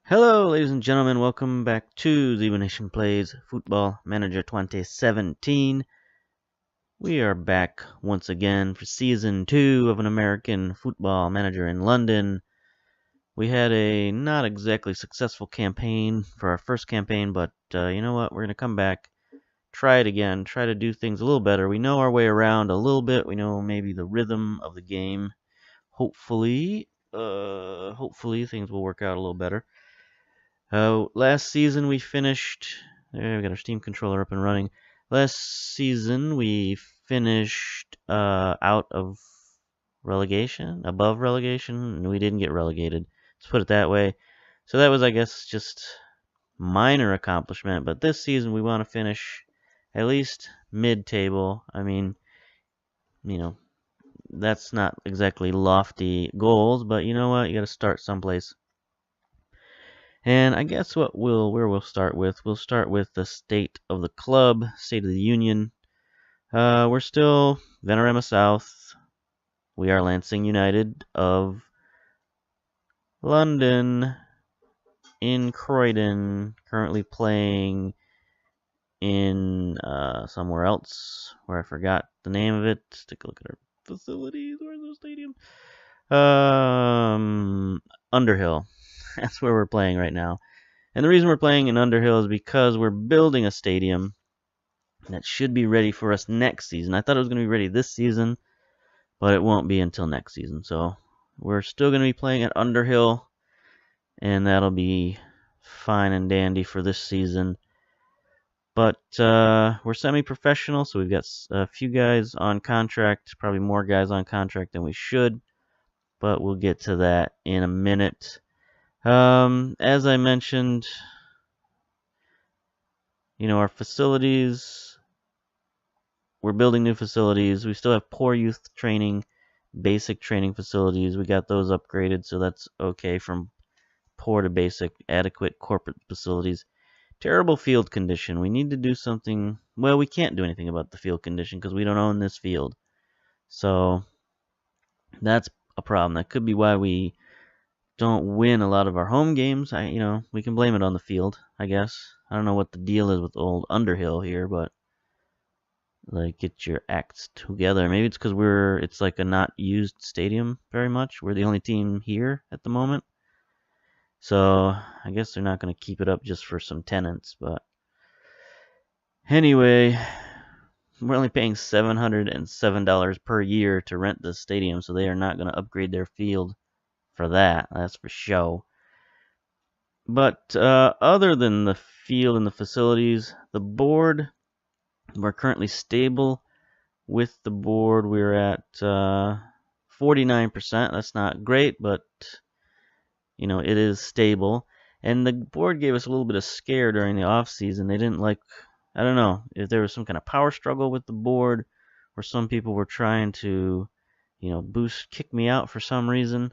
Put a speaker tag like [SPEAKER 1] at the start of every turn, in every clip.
[SPEAKER 1] Hello, ladies and gentlemen. Welcome back to Z Nation Plays Football Manager 2017. We are back once again for Season 2 of an American Football Manager in London. We had a not exactly successful campaign for our first campaign, but you know what? We're going to come back, try it again, try to do things a little better. We know our way around a little bit. We know maybe the rhythm of the game. Hopefully things will work out a little better. Last season we finished. There, we got our Steam controller up and running. Last season we finished out of relegation, above relegation, and we didn't get relegated. Let's put it that way. So that was, I guess, just minor accomplishment. But this season we want to finish at least mid-table. I mean, you know, that's not exactly lofty goals, but you know what? You got to start someplace. And I guess where we'll start with the state of the club, state of the union. We're still Venerama South. We are Lancing United of London in Croydon, currently playing in somewhere else where I forgot the name of it. Let's take a look at our facilities. Where's the stadium? Underhill. That's where we're playing right now. And the reason we're playing in Underhill is because we're building a stadium that should be ready for us next season. I thought it was going to be ready this season, but it won't be until next season. So we're still going to be playing at Underhill, and that'll be fine and dandy for this season. But we're semi-professional, so we've got a few guys on contract, probably more guys on contract than we should, but we'll get to that in a minute. As I mentioned, our facilities, we're building new facilities. We still have poor youth training, basic training facilities. We got those upgraded, so that's okay from poor to basic, adequate corporate facilities. Terrible field condition. We need to do something. Well, we can't do anything about the field condition because we don't own this field. So that's a problem. That could be why we don't win a lot of our home games. We can blame it on the field, I guess. I don't know what the deal is with old Underhill here, but get your acts together. Maybe it's because it's like a not used stadium very much. We're the only team here at the moment. So I guess they're not going to keep it up just for some tenants. But anyway, we're only paying $707 per year to rent this stadium, so they are not going to upgrade their field for that. That's for show. But other than the field and the facilities, the board, we're currently stable with the board. We're at 49%. That's not great, but it is stable. And the board gave us a little bit of scare during the off season. They didn't I don't know if there was some kind of power struggle with the board, or some people were trying to, kick me out for some reason.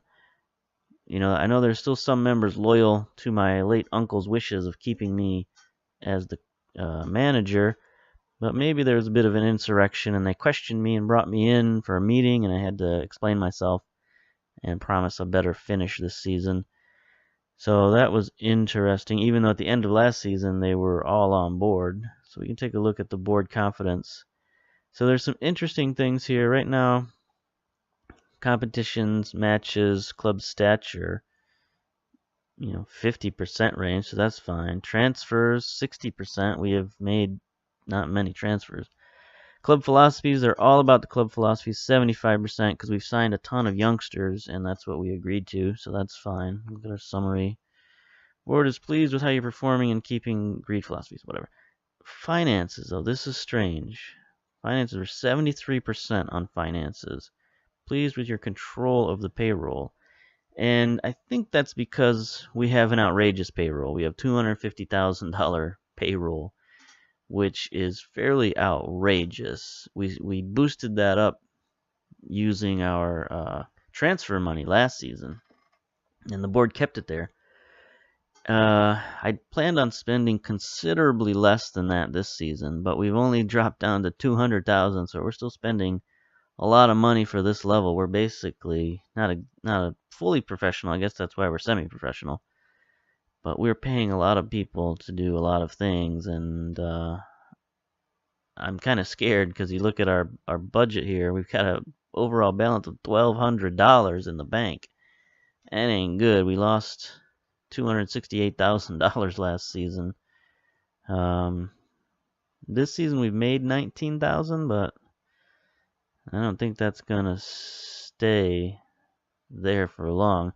[SPEAKER 1] I know there's still some members loyal to my late uncle's wishes of keeping me as the manager, but maybe there was a bit of an insurrection and they questioned me and brought me in for a meeting, and I had to explain myself and promise a better finish this season. So that was interesting, even though at the end of last season they were all on board. So we can take a look at the board confidence. So there's some interesting things here right now. Competitions, matches, club stature, 50% range, so that's fine. Transfers, 60%. We have made not many transfers. Club philosophies, they're all about the club philosophies, 75%, because we've signed a ton of youngsters, and that's what we agreed to, so that's fine. Look at our summary. Board is pleased with how you're performing and keeping greed philosophies, whatever. Finances, though, this is strange. Finances are 73% on finances. Pleased with your control of the payroll. And I think that's because we have an outrageous payroll. We have $250,000 payroll, which is fairly outrageous. We boosted that up using our transfer money last season, and the board kept it there. I planned on spending considerably less than that this season, but we've only dropped down to $200,000, so we're still spending a lot of money for this level. We're basically not a fully professional. I guess that's why we're semi-professional. But we're paying a lot of people to do a lot of things, and I'm kind of scared because you look at our budget here. We've got a overall balance of $1,200 in the bank. That ain't good. We lost $268,000 last season. This season we've made $19,000, but I don't think that's gonna stay there for long.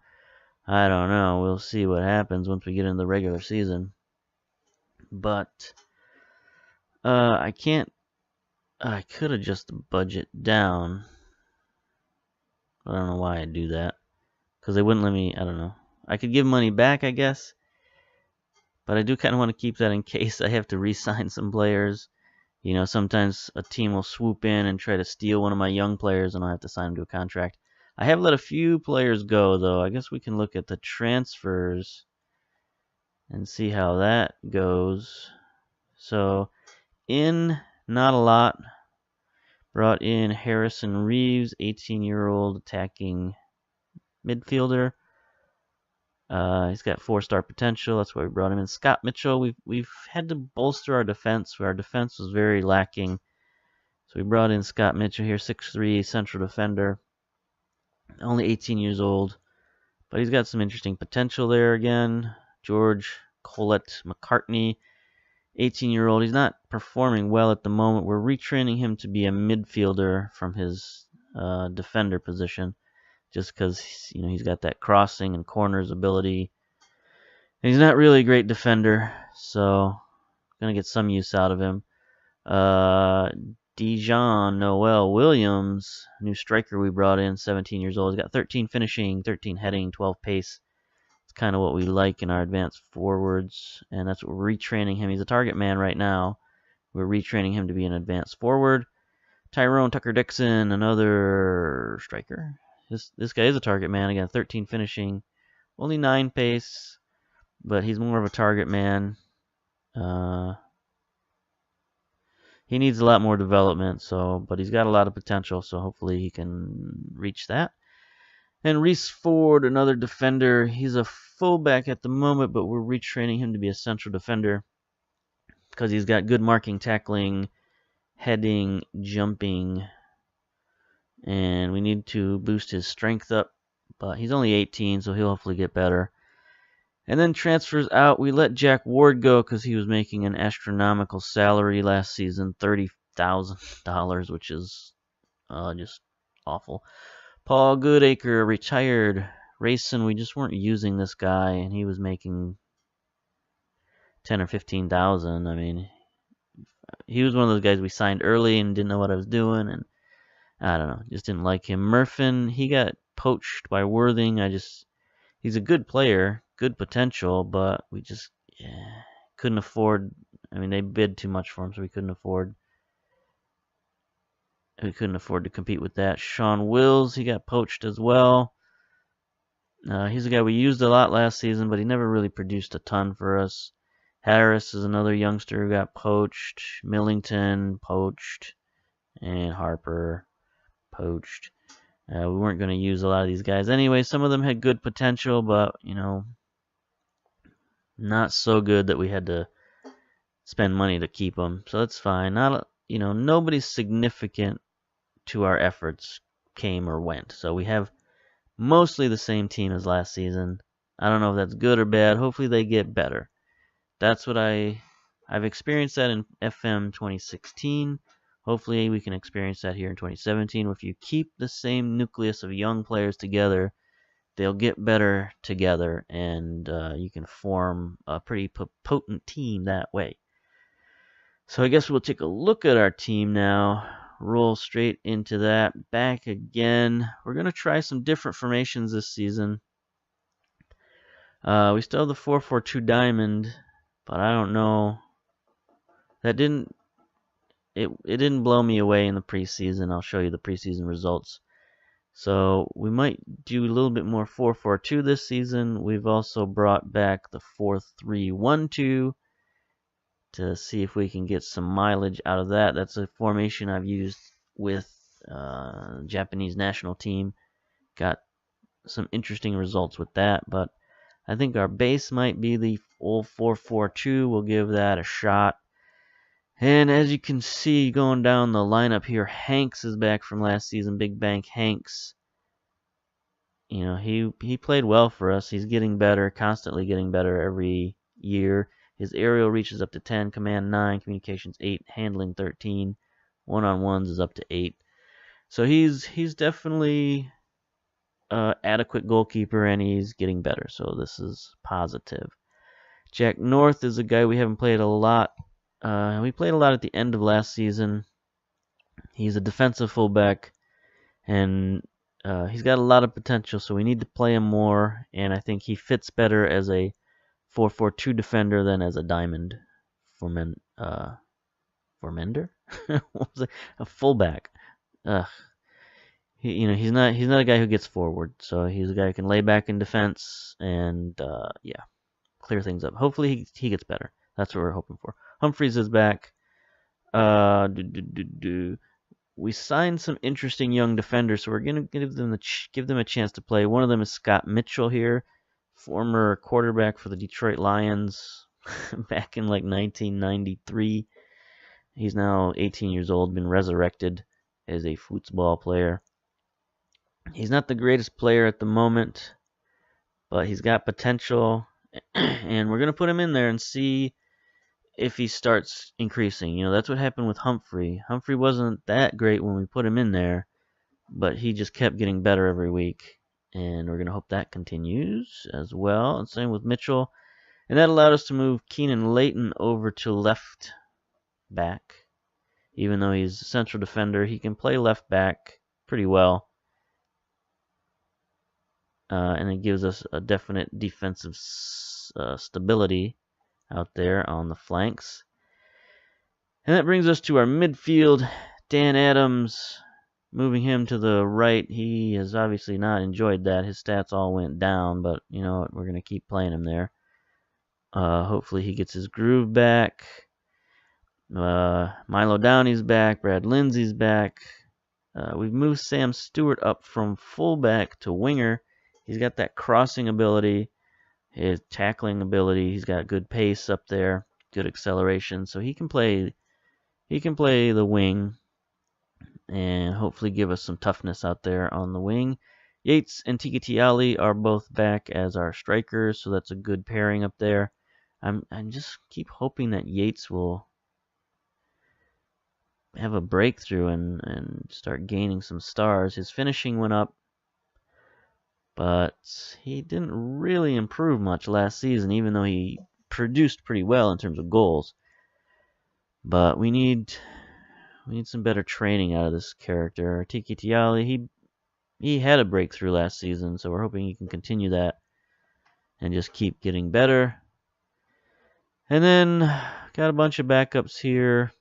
[SPEAKER 1] I don't know. We'll see what happens once we get into the regular season. But I can't. I could adjust the budget down. I don't know why I do that. Because they wouldn't let me. I don't know. I could give money back, I guess. But I do kind of want to keep that in case I have to re-sign some players. You know, sometimes a team will swoop in and try to steal one of my young players, and I'll have to sign them to a contract. I have let a few players go, though. I guess we can look at the transfers and see how that goes. So, not a lot. Brought in Harrison Reeves, 18-year-old attacking midfielder. He's got 4-star potential. That's why we brought him in. Scott Mitchell. We've had to bolster our defense. Our defense was very lacking. So we brought in Scott Mitchell here, 6'3", central defender. Only 18 years old. But he's got some interesting potential there again. George Colette McCartney, 18-year-old. He's not performing well at the moment. We're retraining him to be a midfielder from his defender position, just because he's got that crossing and corners ability. And he's not really a great defender, so gonna get some use out of him. Dijon Noel Williams, new striker we brought in, 17 years old. He's got 13 finishing, 13 heading, 12 pace. It's kind of what we like in our advanced forwards, and that's what we're retraining him. He's a target man right now. We're retraining him to be an advanced forward. Tyrone Tucker-Dixon, another striker. This guy is a target man. Again, 13 finishing, only 9 pace, but he's more of a target man. He needs a lot more development, but he's got a lot of potential, so hopefully he can reach that. And Reese Ford, another defender. He's a fullback at the moment, but we're retraining him to be a central defender because he's got good marking, tackling, heading, jumping, and we need to boost his strength up. But he's only 18, so he'll hopefully get better. And then transfers out. We let Jack Ward go because he was making an astronomical salary last season, $30,000, which is just awful. Paul Goodacre retired. Racing, we just weren't using this guy, and he was making 10 or 15,000. I mean, he was one of those guys we signed early and didn't know what I was doing, and I don't know, just didn't like him. Murphin, he got poached by Worthing. He's a good player, good potential, but we just couldn't afford. I mean, they bid too much for him, so we couldn't afford. We couldn't afford to compete with that. Sean Wills, he got poached as well. He's a guy we used a lot last season, but he never really produced a ton for us. Harris is another youngster who got poached. Millington, poached. And Harper, poached. We weren't going to use a lot of these guys anyway. Some of them had good potential, but, not so good that we had to spend money to keep them. So that's fine. Nobody significant to our efforts came or went. So we have mostly the same team as last season. I don't know if that's good or bad. Hopefully they get better. That's what I've experienced that in FM 2016. Hopefully we can experience that here in 2017. If you keep the same nucleus of young players together, they'll get better together, and you can form a pretty potent team that way. So I guess we'll take a look at our team now. Roll straight into that. Back again. We're going to try some different formations this season. We still have the 4-4-2 diamond, but I don't know. It didn't blow me away in the preseason. I'll show you the preseason results. So we might do a little bit more 4-4-2 this season. We've also brought back the 4-3-1-2 to see if we can get some mileage out of that. That's a formation I've used with Japanese national team. Got some interesting results with that, but I think our base might be the old 4-4-2. We'll give that a shot. And as you can see going down the lineup here, Hanks is back from last season. Big Bank Hanks. You know, he played well for us. He's getting better, constantly getting better every year. His aerial reaches up to 10, command 9, communications 8, handling 13. One-on-ones is up to 8. So he's definitely adequate goalkeeper, and he's getting better. So this is positive. Jack North is a guy we haven't played a lot. We played a lot at the end of last season. He's a defensive fullback, and he's got a lot of potential, so we need to play him more, and I think he fits better as a 4-4-2 defender than as a diamond Formender? What was it? A fullback. He's not a guy who gets forward, so he's a guy who can lay back in defense and clear things up. Hopefully he gets better. That's what we're hoping for. Humphreys is back. We signed some interesting young defenders, so we're gonna give them a chance to play. One of them is Scott Mitchell here, former quarterback for the Detroit Lions back in like 1993. He's now 18 years old, been resurrected as a football player. He's not the greatest player at the moment, but he's got potential, and we're gonna put him in there and see if he starts increasing. That's what happened with Humphrey. Humphrey wasn't that great when we put him in there, but he just kept getting better every week, and we're going to hope that continues as well. And same with Mitchell. And that allowed us to move Keenan Layton over to left back. Even though he's a central defender, he can play left back pretty well. And it gives us a definite defensive stability out there on the flanks. And that brings us to our midfield. Dan Adams, moving him to the right. He has obviously not enjoyed that. His stats all went down, but you know what? We're going to keep playing him there. Hopefully he gets his groove back. Milo Downey's back. Brad Lindsey's back. We've moved Sam Stewart up from fullback to winger. He's got that crossing ability, his tackling ability. He's got good pace up there, good acceleration, so he can play the wing and hopefully give us some toughness out there on the wing. Yates and Tikitiali are both back as our strikers, so that's a good pairing up there. I'm just keep hoping that Yates will have a breakthrough and start gaining some stars. His finishing went up, but he didn't really improve much last season, even though he produced pretty well in terms of goals. But we need some better training out of this character. Tiki Tiali, he had a breakthrough last season, so we're hoping he can continue that and just keep getting better. And then got a bunch of backups here.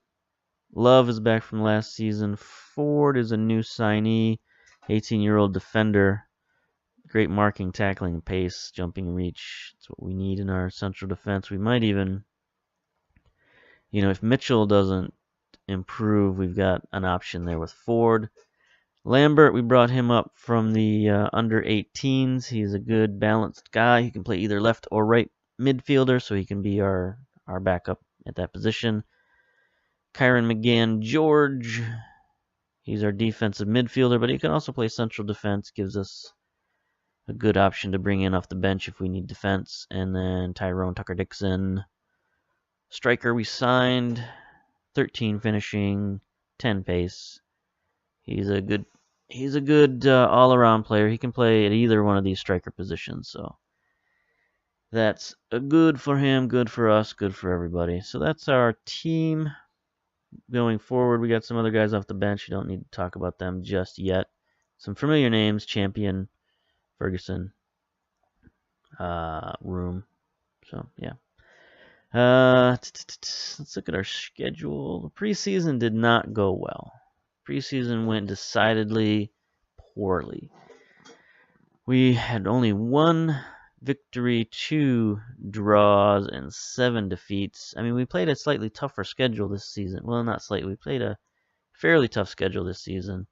[SPEAKER 1] Love is back from last season. Ford is a new signee, 18-year-old defender. Great marking, tackling, pace, jumping, reach. That's what we need in our central defense. We might even, if Mitchell doesn't improve, we've got an option there with Ford. Lambert, we brought him up from the under 18s. He's a good balanced guy. He can play either left or right midfielder, so he can be our backup at that position. Kyron McGann George, he's our defensive midfielder, but he can also play central defense. Gives us a good option to bring in off the bench if we need defense. And then Tyrone Tucker-Dixon, striker we signed, 13 finishing, 10 pace. He's a good all-around player. He can play at either one of these striker positions, so that's good for him, good for us, good for everybody. So that's our team going forward. We got some other guys off the bench. You don't need to talk about them just yet. Some familiar names: Champion, Ferguson, Room. So yeah. Let's look at our schedule. The preseason did not go well. Preseason went decidedly poorly. We had only 1 victory, 2 draws, and 7 defeats. I mean, we played a slightly tougher schedule this season. Well, not slightly. We played a fairly tough schedule this season.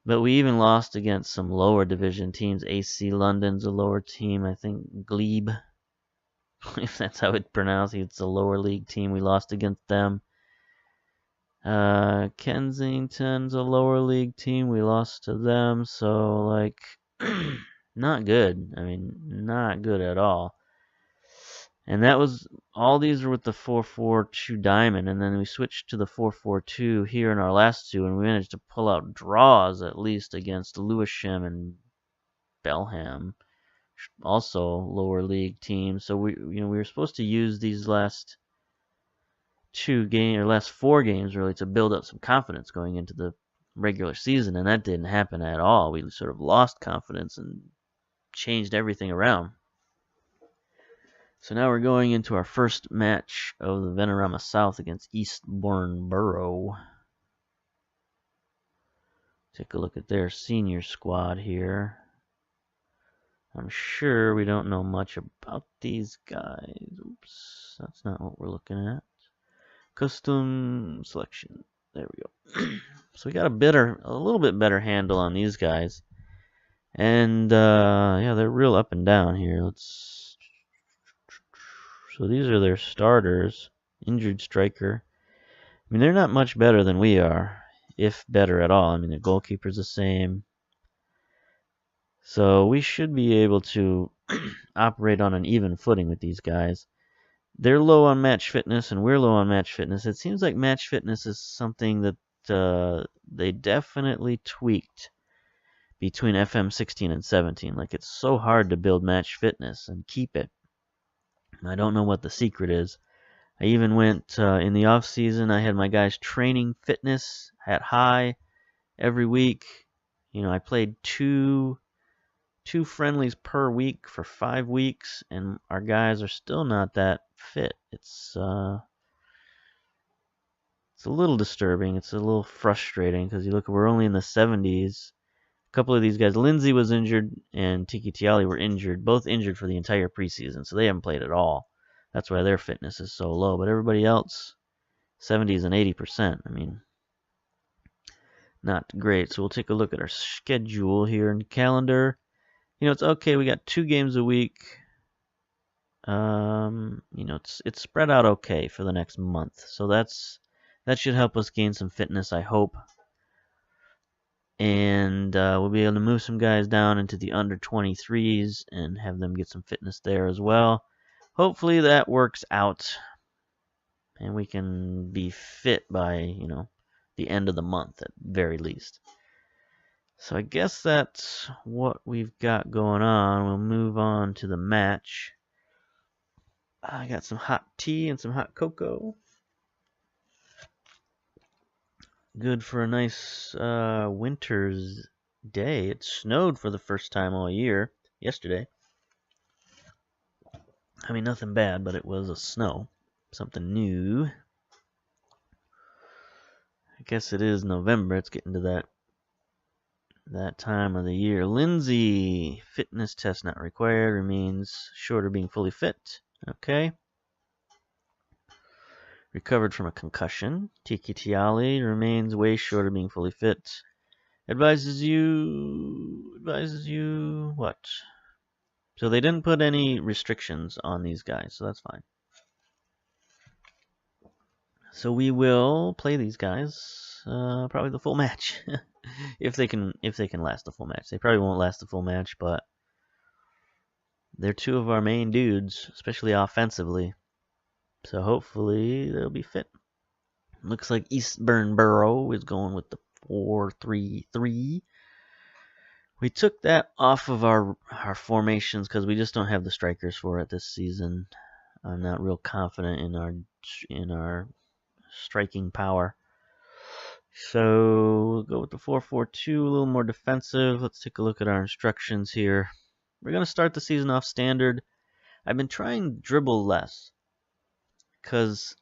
[SPEAKER 1] But we even lost against some lower division teams. AC London's a lower team, I think Glebe, if that's how it's pronounced. It's a lower league team. We lost against them. Kensington's a lower league team. We lost to them. So, like, not good. I mean, not good at all. And that was, all these were with the 4-4-2 diamond, and then we switched to the 4-4-2 here in our last two, and we managed to pull out draws at least against Lewisham and Belham, also lower league teams. So we were supposed to use these last last 4 games really to build up some confidence going into the regular season, and that didn't happen at all. We sort of lost confidence and changed everything around. So now we're going into our first match of the Venerama South against Eastbourne Borough. Take a look at their senior squad here. I'm sure we don't know much about these guys. Oops, that's not what we're looking at. Custom selection. There we go. So we got a little bit better handle on these guys. And yeah, they're real up and down here. So these are their starters. Injured striker. I mean, they're not much better than we are, if better at all. I mean, the goalkeeper's the same. So we should be able to operate on an even footing with these guys. They're low on match fitness, and we're low on match fitness. It seems like match fitness is something that they definitely tweaked between FM 16 and 17. Like, it's so hard to build match fitness and keep it. I don't know what the secret is. I even went in the off season. I had my guys training fitness at high every week. You know, I played two friendlies per week for 5 weeks, and our guys are still not that fit. It's a little disturbing. It's a little frustrating because you look, we're only in the 70s. A couple of these guys, Lindsay was injured and Tiki Tiali were injured, both injured for the entire preseason, so they haven't played at all. That's why their fitness is so low. But everybody else, 70s and 80%. I mean, not great. So we'll take a look at our schedule here in the calendar. You know, it's okay. We got 2 games a week. You know, it's spread out okay for the next month. So that should help us gain some fitness, I hope. And we'll be able to move some guys down into the under 23s and have them get some fitness there as well. Hopefully that works out and we can be fit by, you know, the end of the month at very least. So I guess that's what we've got going on. We'll move on to the match. I got some hot tea and some hot cocoa. Good for a nice winter's day. It snowed for the first time all year yesterday. I mean, nothing bad, but it was a snow. Something new. I guess it is November. It's getting to that time of the year. Lindsay, fitness test not required, remains short of being fully fit. Okay. Recovered from a concussion. Tiki Tiali remains way short of being fully fit. Advises you what? So they didn't put any restrictions on these guys, so that's fine. So we will play these guys probably the full match. if they can last the full match. They probably won't last the full match, but they're 2 of our main dudes, especially offensively. So hopefully they'll be fit. Looks like Eastbourne Borough is going with the 4-3-3. We took that off of our formations because we just don't have the strikers for it this season. I'm not real confident in our striking power. So we'll go with the 4-4-2, a little more defensive. Let's take a look at our instructions here. We're going to start the season off standard. I've been trying to dribble less because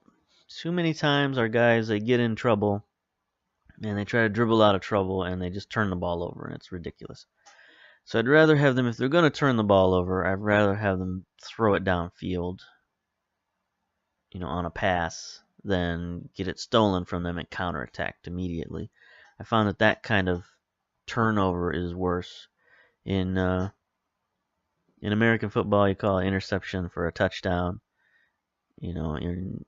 [SPEAKER 1] too many times our guys, they get in trouble and they try to dribble out of trouble and they just turn the ball over, and it's ridiculous. So I'd rather have them, if they're going to turn the ball over, I'd rather have them throw it downfield, you know, on a pass, than get it stolen from them and counterattacked immediately. I found that kind of turnover is worse. In American football, you call it interception for a touchdown. You know, in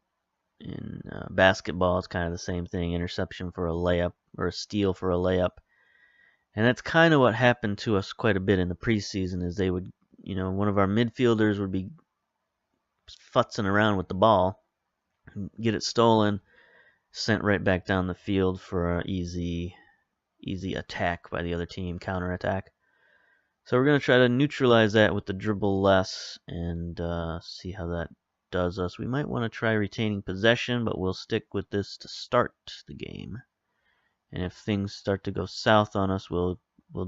[SPEAKER 1] basketball, it's kind of the same thing: interception for a layup or a steal for a layup. And that's kind of what happened to us quite a bit in the preseason. Is they would, one of our midfielders would be futzing around with the ball, get it stolen, sent right back down the field for an easy attack by the other team, counterattack. So we're going to try to neutralize that with the dribble less and see how that does us. We might want to try retaining possession, but we'll stick with this to start the game. And if things start to go south on us, we'll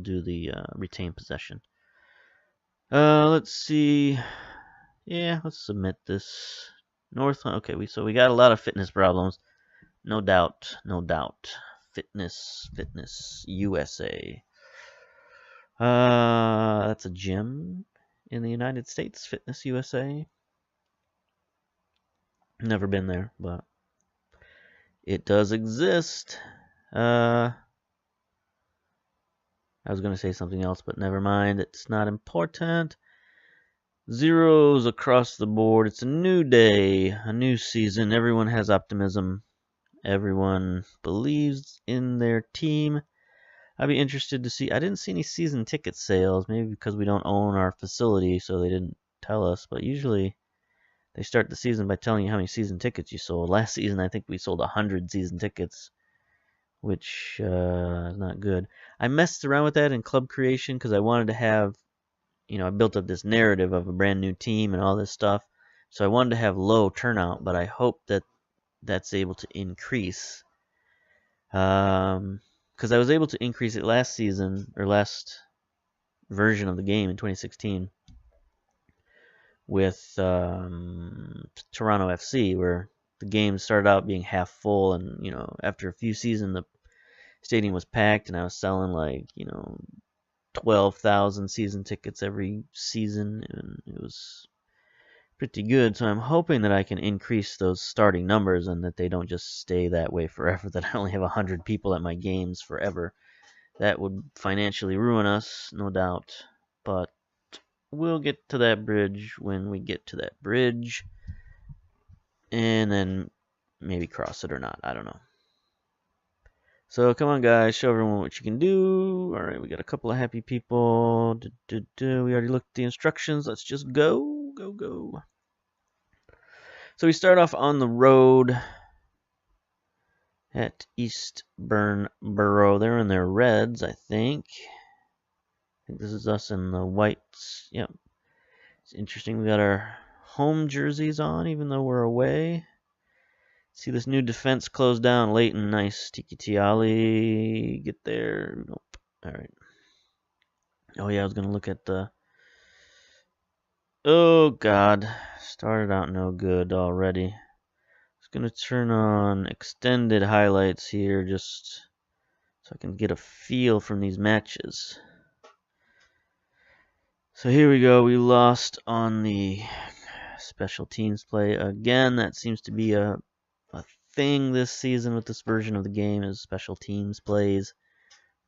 [SPEAKER 1] do the retain possession. Let's see. Yeah, let's submit this. North. Okay, so we got a lot of fitness problems. No doubt. Fitness USA. That's a gym in the United States, Fitness USA. Never been there, but it does exist. I was going to say something else, but never mind. It's not important. Zeros across the board. It's a new day, a new season. Everyone has optimism. Everyone believes in their team. I'd be interested to see. I didn't see any season ticket sales, maybe because we don't own our facility, so they didn't tell us. But usually they start the season by telling you how many season tickets you sold. Last season, I think we sold 100 season tickets, which is not good. I messed around with that in club creation because I wanted to have, I built up this narrative of a brand new team and all this stuff. So I wanted to have low turnout, but I hope that that's able to increase. Because I was able to increase it last season, or last version of the game in 2016 with Toronto FC, where the game started out being half full, and after a few seasons the stadium was packed, and I was selling 12,000 season tickets every season, and it was pretty good. So I'm hoping that I can increase those starting numbers and that they don't just stay that way forever, that I only have 100 people at my games forever. That would financially ruin us, no doubt, but we'll get to that bridge when we get to that bridge, and then maybe cross it or not. I don't know. So come on, guys, show everyone what you can do. All right, we got a couple of happy people. We already looked at the instructions. Let's just go. So we start off on the road at Eastbourne Borough. They're in their reds, I think. This is us in the whites. Yep. It's interesting. We got our home jerseys on, even though we're away. See this new defense close down. Leighton, nice. Tiki Ali, get there. Nope. All right. Oh yeah, I was gonna look at the. Oh God, started out no good already. Just gonna turn on extended highlights here, just so I can get a feel from these matches. So here we go. We lost on the special teams play again. That seems to be a thing this season with this version of the game, is special teams plays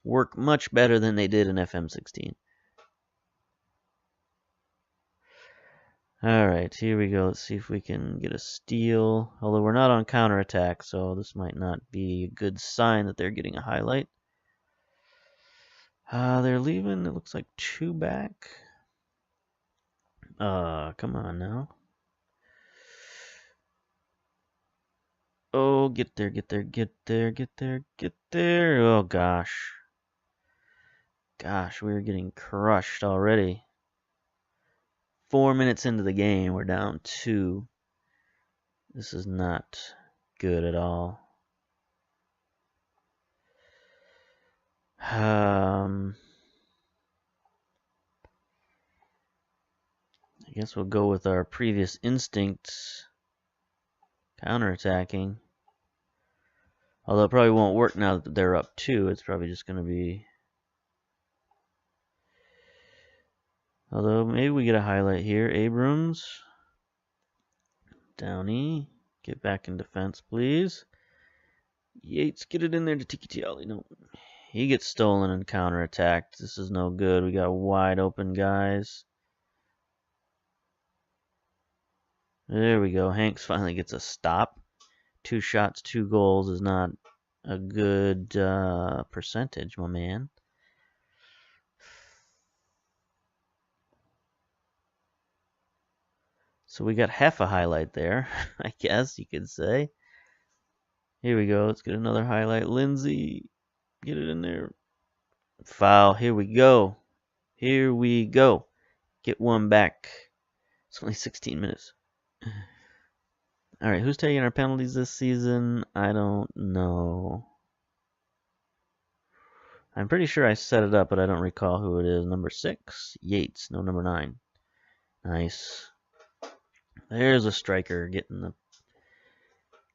[SPEAKER 1] work much better than they did in FM16. Alright, here we go. Let's see if we can get a steal. Although we're not on counterattack, so this might not be a good sign that they're getting a highlight. They're leaving, it looks like 2 back. Come on now. Oh, get there. Oh, gosh. Gosh, we're getting crushed already. 4 minutes into the game, we're down 2. This is not good at all. I guess we'll go with our previous instincts. Counterattacking. Although it probably won't work now that they're up 2. It's probably just going to be... Although maybe we get a highlight here. Abrams. Downey. Get back in defense, please. Yates, get it in there to Tiki Ali. No. he gets stolen and counterattacked. This is no good. We got wide open guys. There we go. Hanks finally gets a stop. 2 shots, 2 goals is not a good percentage, my man. So we got half a highlight there, I guess you could say. Here we go. Let's get another highlight. Lindsay, get it in there. Foul. Here we go. Here we go. Get one back. It's only 16 minutes. All right, who's taking our penalties this season? I don't know. I'm pretty sure I set it up, but I don't recall who it is. Number 6, Yates. No, number 9. Nice. There's a striker getting the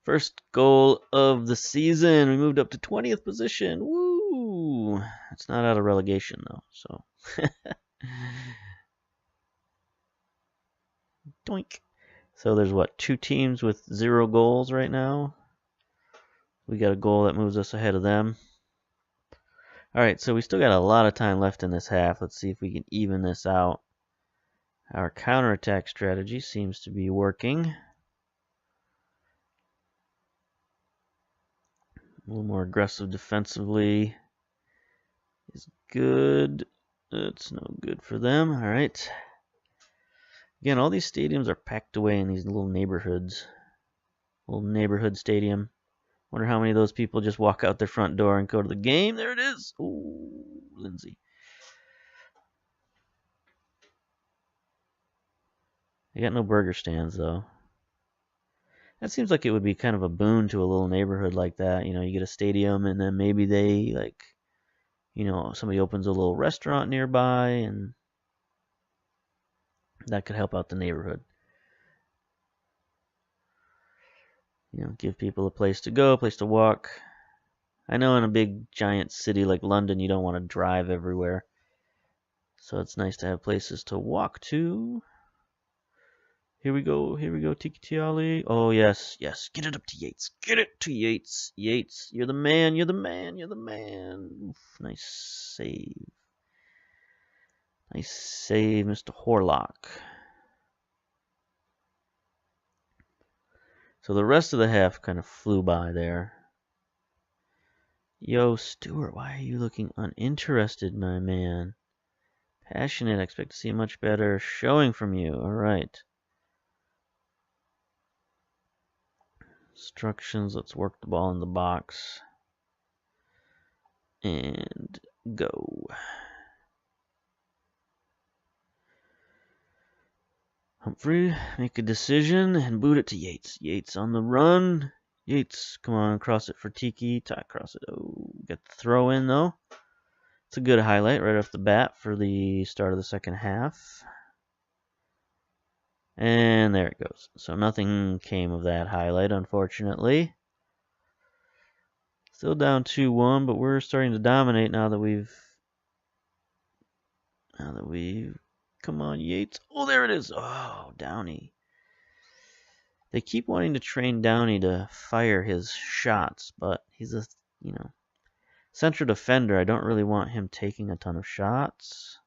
[SPEAKER 1] first goal of the season. We moved up to 20th position. Woo! It's not out of relegation, though, so. Doink. So there's, what, 2 teams with 0 goals right now? We got a goal that moves us ahead of them. Alright, so we still got a lot of time left in this half. Let's see if we can even this out. Our counterattack strategy seems to be working. A little more aggressive defensively is good. It's no good for them. Alright. Again, all these stadiums are packed away in these little neighborhoods. Little neighborhood stadium. Wonder how many of those people just walk out their front door and go to the game. There it is. Ooh, Lindsay. They got no burger stands, though. That seems like it would be kind of a boon to a little neighborhood like that. You know, you get a stadium and then maybe they, like, you know, somebody opens a little restaurant nearby and that could help out the neighborhood. You know, give people a place to go, a place to walk. I know in a big giant city like London, you don't want to drive everywhere. So it's nice to have places to walk to. Here we go, Tiki Tiali. Oh, yes, yes. Get it up to Yates. Get it to Yates. Yates, you're the man, you're the man, you're the man. Oof, nice save. Nice save, Mr. Horlock. So the rest of the half kind of flew by there. Yo, Stuart, why are you looking uninterested, my man? Passionate, I expect to see a much better showing from you. All right. Instructions, let's work the ball in the box. And go. Humphrey, make a decision and boot it to Yates. Yates on the run. Yates, come on, cross it for Tiki. Cross it. Oh, get the throw in, though. It's a good highlight right off the bat for the start of the second half. And there it goes. So nothing came of that highlight, unfortunately. Still down 2-1, but we're starting to dominate now that we've... Come on, Yates. Oh, there it is. Oh, Downey. They keep wanting to train Downey to fire his shots, but he's a, you know, central defender. I don't really want him taking a ton of shots.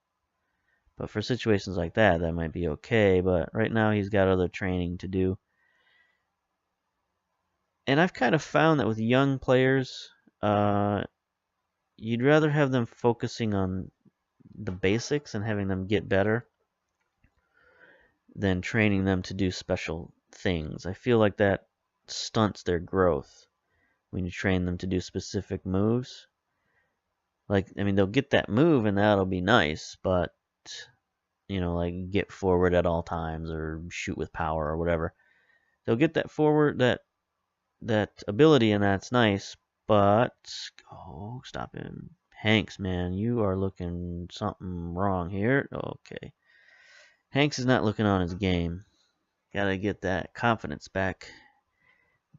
[SPEAKER 1] But for situations like that, that might be okay. But right now he's got other training to do. And I've kind of found that with young players, you'd rather have them focusing on the basics and having them get better than training them to do special things. I feel like that stunts their growth when you train them to do specific moves. Like, I mean, they'll get that move and that'll be nice, but, you know, like get forward at all times or shoot with power or whatever. They'll get that forward, that ability, and that's nice, but, oh, stop him. Hanks, man, you are looking something wrong here. Okay. Hanks is not looking on his game. Gotta get that confidence back.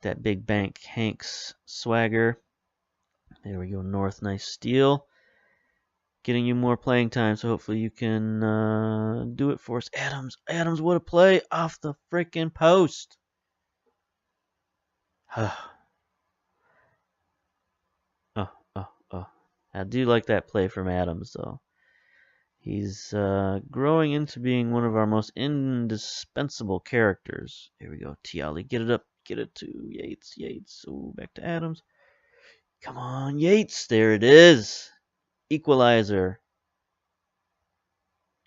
[SPEAKER 1] That big bank Hanks swagger. There we go, North, nice steal. Getting you more playing time, so hopefully you can do it for us. Adams, what a play off the freaking post. Oh. I do like that play from Adams, though. He's growing into being one of our most indispensable characters. Here we go. Tiali, get it up. Get it to Yates. Yates. Oh, back to Adams. Come on, Yates. There it is. Equalizer.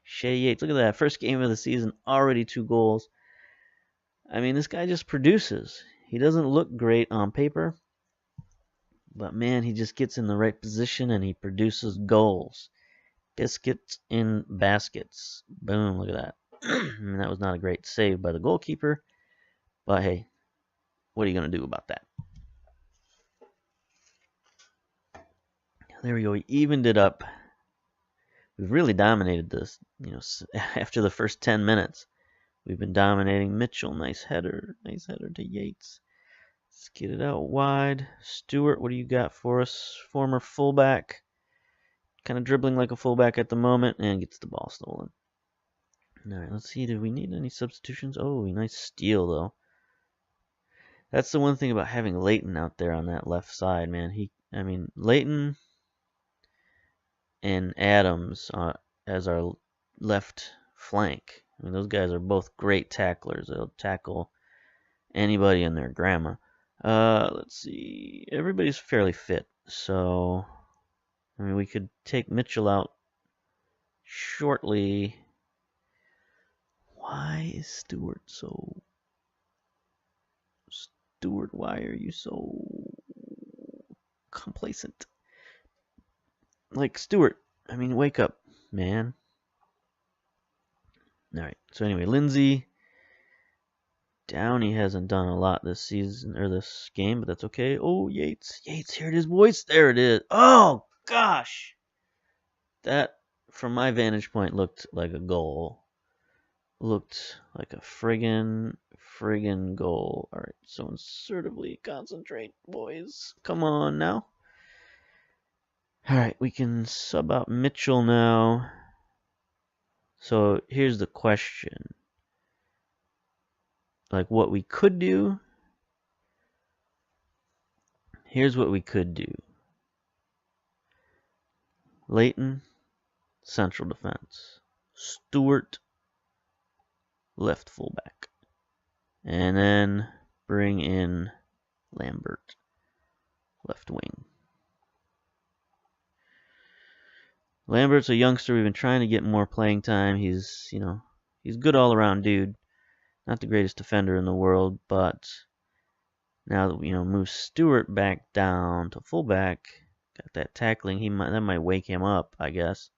[SPEAKER 1] Shea Yates. Look at that. First game of the season. Already 2 goals. I mean, this guy just produces. He doesn't look great on paper. But, man, he just gets in the right position and he produces goals. Biscuits in baskets. Boom, look at that. And that was not a great save by the goalkeeper. But hey, what are you going to do about that? There we go. We evened it up. We've really dominated this. After the first 10 minutes, we've been dominating. Mitchell, nice header. Nice header to Yates. Let's get it out wide. Stewart, what do you got for us? Former fullback. Kind of dribbling like a fullback at the moment and gets the ball stolen. All right, let's see. Did we need any substitutions? Oh, nice steal, though. That's the one thing about having Leighton out there on that left side, man. Leighton and Adams as our left flank. I mean, those guys are both great tacklers. They'll tackle anybody and their grandma. Let's see. Everybody's fairly fit, so I mean, we could take Mitchell out shortly. Why is Stewart so... Stewart, why are you so complacent? Like, Stewart, I mean, wake up, man. Alright, so anyway, Lindsay. Downey hasn't done a lot this season, or this game, but that's okay. Oh, Yates. Yates, here it is, boys. There it is. Oh, gosh. That, from my vantage point, looked like a goal. Looked like a friggin' goal. Alright, so assertively concentrate, boys. Come on now. Alright, we can sub out Mitchell now. So here's the question. Like what we could do. Here's what we could do. Leighton, central defense. Stewart, left fullback. And then bring in Lambert, left wing. Lambert's a youngster. We've been trying to get more playing time. He's good all around dude. Not the greatest defender in the world, but now that we move Stewart back down to fullback, got that tackling. That might wake him up, I guess.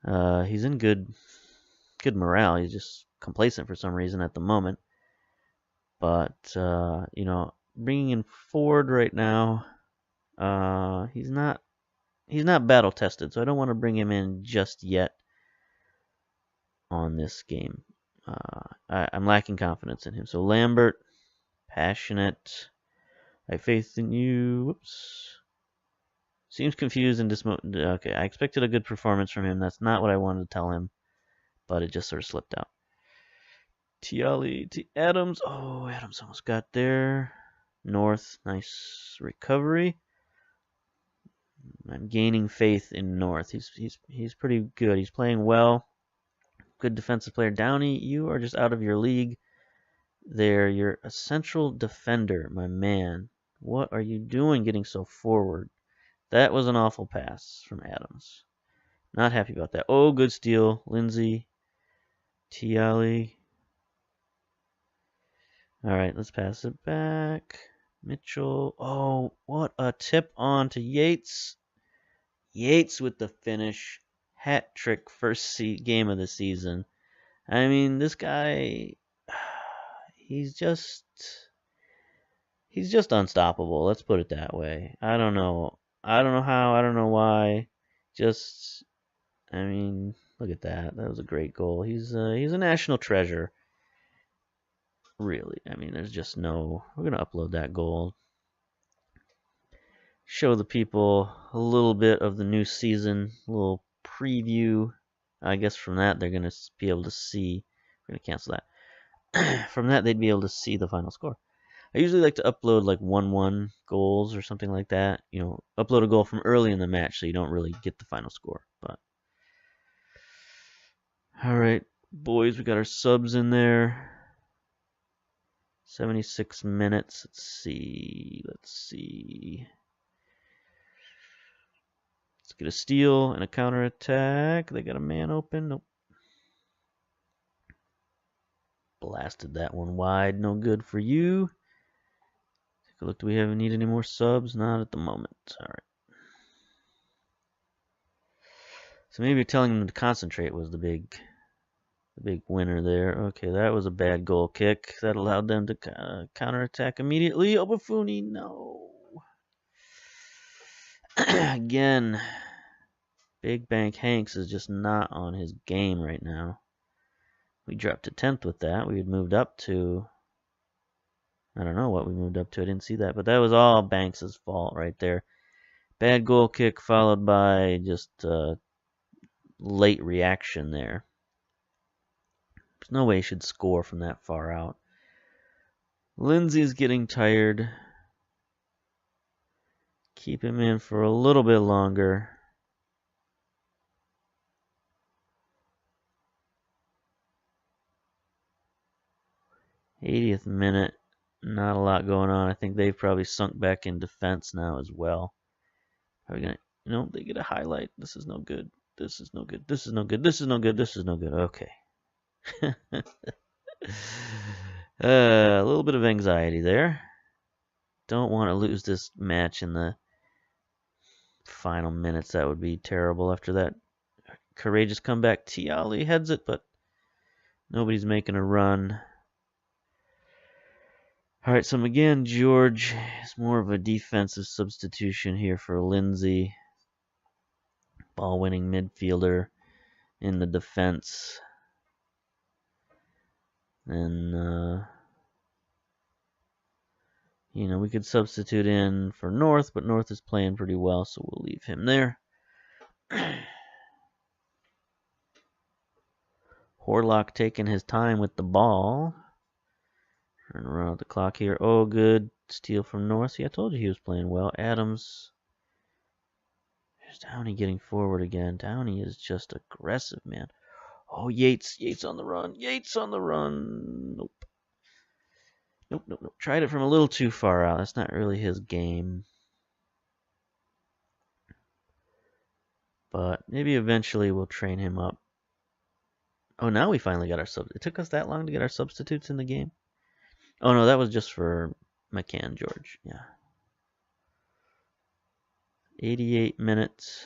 [SPEAKER 1] He's in good morale. He's just complacent for some reason at the moment. But bringing in Ford right now, he's not battle tested, so I don't want to bring him in just yet on this game. I'm lacking confidence in him. So Lambert, passionate. I have faith in you. Whoops. Seems confused and dismotivated. Okay, I expected a good performance from him. That's not what I wanted to tell him, but it just sort of slipped out. Tiali to Adams. Oh, Adams almost got there. North, nice recovery. I'm gaining faith in North. He's pretty good. He's playing well. Good defensive player. Downey, you are just out of your league there. You're a central defender, my man. What are you doing getting so forward? That was an awful pass from Adams. Not happy about that. Oh, good steal. Lindsay. Tiali. All right, let's pass it back. Mitchell. Oh, what a tip on to Yates. Yates with the finish. Hat trick, first game of the season. I mean, this guy, he's just unstoppable. Let's put it that way. I don't know how. I don't know why. I mean, look at that. That was a great goal. He's a national treasure. Really. I mean, there's just no. We're gonna upload that goal. Show the people a little bit of the new season. A little preview. I guess from that they're gonna be able to see. We're gonna cancel that. From that they'd be able to see the final score. I usually like to upload like 1-1 goals or something like that. You know, upload a goal from early in the match so you don't really get the final score. But all right, boys, we got our subs in there. 76 minutes. Let's see. Let's get a steal and a counter attack. They got a man open. Nope. Blasted that one wide. No good for you. Take a look. Do we need any more subs? Not at the moment. All right. So maybe telling them to concentrate was the big winner there. Okay, that was a bad goal kick. That allowed them to counterattack immediately. Oh, Buffoni, no. Again, Big Bank Hanks is just not on his game right now. We dropped to 10th with that. We had moved up to... I don't know what we moved up to. I didn't see that. But that was all Banks' fault right there. Bad goal kick followed by just late reaction there. There's no way he should score from that far out. Lindsay's getting tired. Keep him in for a little bit longer. '80th minute. Not a lot going on. I think they've probably sunk back in defense now as well. Are we gonna... No, they get a highlight. This is no good. This is no good. This is no good. This is no good. This is no good. Okay. A little bit of anxiety there. Don't want to lose this match in the final minutes. That would be terrible after that courageous comeback. Tiali heads it, but nobody's making a run. All right, so again, George is more of a defensive substitution here for Lindsay. Ball-winning midfielder in the defense. And, you know, we could substitute in for North, but North is playing pretty well, so we'll leave him there. Horlock taking his time with the ball. Turn around the clock here. Oh, good. Steal from North. See, I told you he was playing well. Adams. There's Downey getting forward again. Downey is just aggressive, man. Oh, Yates. Yates on the run. Yates on the run. Nope. Nope. Tried it from a little too far out. That's not really his game. But maybe eventually we'll train him up. Oh, now we finally got our subs. It took us that long to get our substitutes in the game? Oh, no, that was just for McCann, George. Yeah. 88 minutes.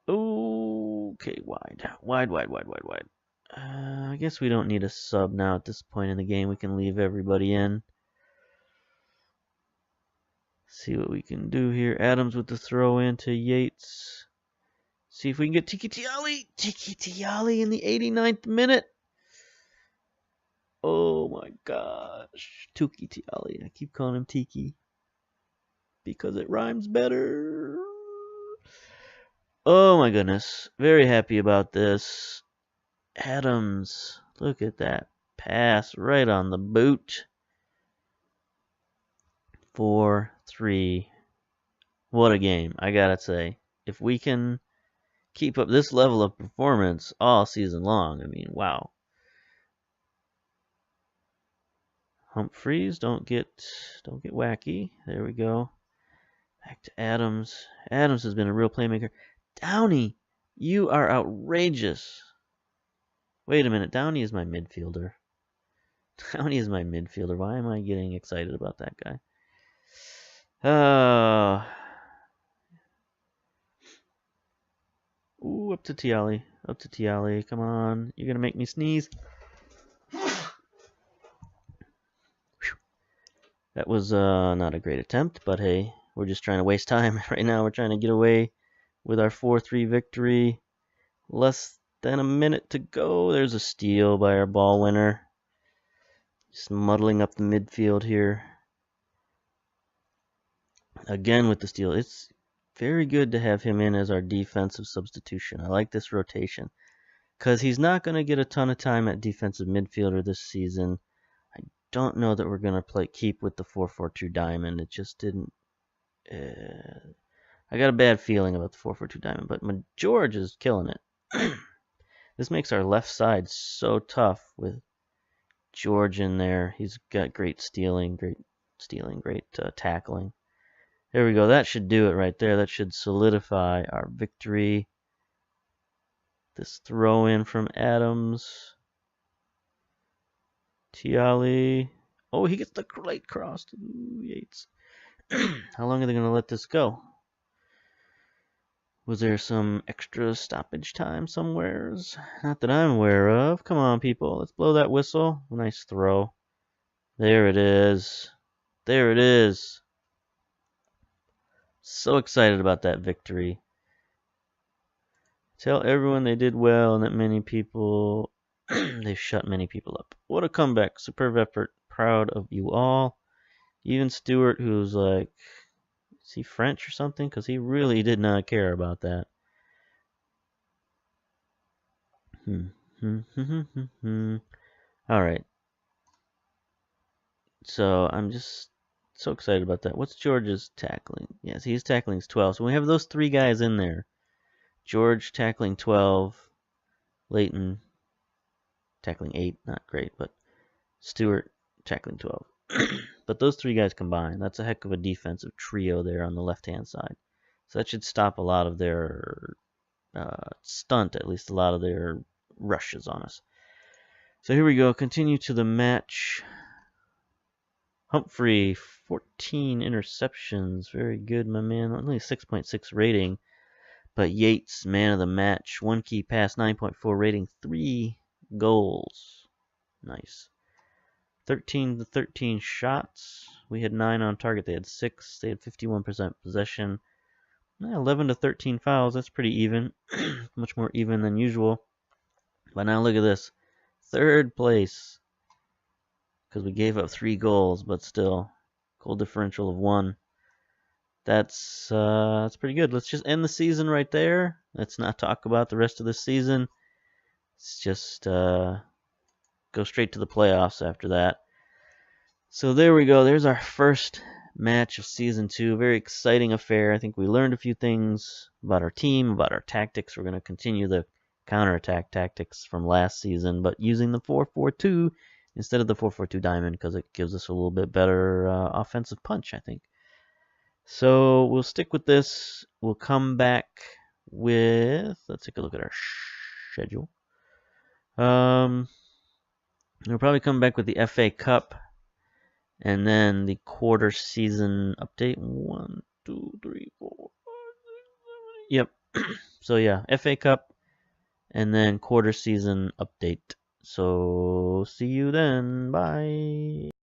[SPEAKER 1] Okay, wide. I guess we don't need a sub now at this point in the game. We can leave everybody in. See what we can do here. Adams with the throw in to Yates. See if we can get Tiki Tiali. Tiki Tiali in the 89th minute. Oh my gosh. Tuki Tiali. I keep calling him Tiki because it rhymes better. Oh my goodness. Very happy about this. Adams. Look at that pass right on the boot. 4-3. What a game, I gotta say. If we can keep up this level of performance all season long, I mean, wow. Humphreys, don't get wacky. There we go. Back to Adams. Adams has been a real playmaker. Downey, you are outrageous. Wait a minute, Downey is my midfielder. Downey is my midfielder. Why am I getting excited about that guy? Ooh, up to Tiali. Up to Tiali. Come on. You're going to make me sneeze. That was not a great attempt, but hey, we're just trying to waste time right now. We're trying to get away with our 4-3 victory. Less than a minute to go. There's a steal by our ball winner. Just muddling up the midfield here. Again with the steal. It's very good to have him in as our defensive substitution. I like this rotation because he's not going to get a ton of time at defensive midfielder this season. I don't know that we're going to keep with the 4-4-2 diamond. It just didn't... I got a bad feeling about the 4-4-2 diamond, but George is killing it. This makes our left side so tough with George in there. He's got great stealing, great tackling. There we go. That should do it right there. That should solidify our victory. This throw in from Adams. Tiali. Oh, he gets the late cross. Ooh, Yates. How long are they going to let this go? Was there some extra stoppage time somewheres? Not that I'm aware of. Come on, people. Let's blow that whistle. Nice throw. There it is. There it is. So excited about that victory. Tell everyone they did well and that many people... they've shut many people up. What a comeback. Superb effort. Proud of you all. Even Stewart, who's like... is he French or something? Because he really did not care about that. Alright. So, I'm just so excited about that. What's George's tackling? Yes, he's tackling 12. So we have those three guys in there. George tackling 12. Leighton tackling 8. Not great, but Stewart tackling 12. But those three guys combined, that's a heck of a defensive trio there on the left-hand side. So that should stop a lot of their stunt, at least a lot of their rushes on us. So here we go. Continue to the match. Humphrey, 14 interceptions. Very good, my man. Only 6.6 rating. But Yates, man of the match. 1 key pass, 9.4 rating. 3 goals. Nice. 13 to 13 shots. We had 9 on target. They had 6. They had 51% possession. 11 to 13 fouls. That's pretty even. Much more even than usual. But now look at this. 3rd place. Because we gave up 3 goals, but still. Goal differential of 1. That's pretty good. Let's just end the season right there. Let's not talk about the rest of the season. Let's just go straight to the playoffs after that. So there we go. There's our first match of Season 2. Very exciting affair. I think we learned a few things about our team, about our tactics. We're going to continue the counterattack tactics from last season, but using the 4-4-2 instead of the 4-4-2 diamond because it gives us a little bit better offensive punch, I think. So we'll stick with this. We'll come back with... let's take a look at our schedule. We'll probably come back with the FA Cup and then the quarter season update. 1, 2, 3, 4, 5, 6, 7, 8. Yep. So yeah, FA Cup and then quarter season update. So see you then. Bye.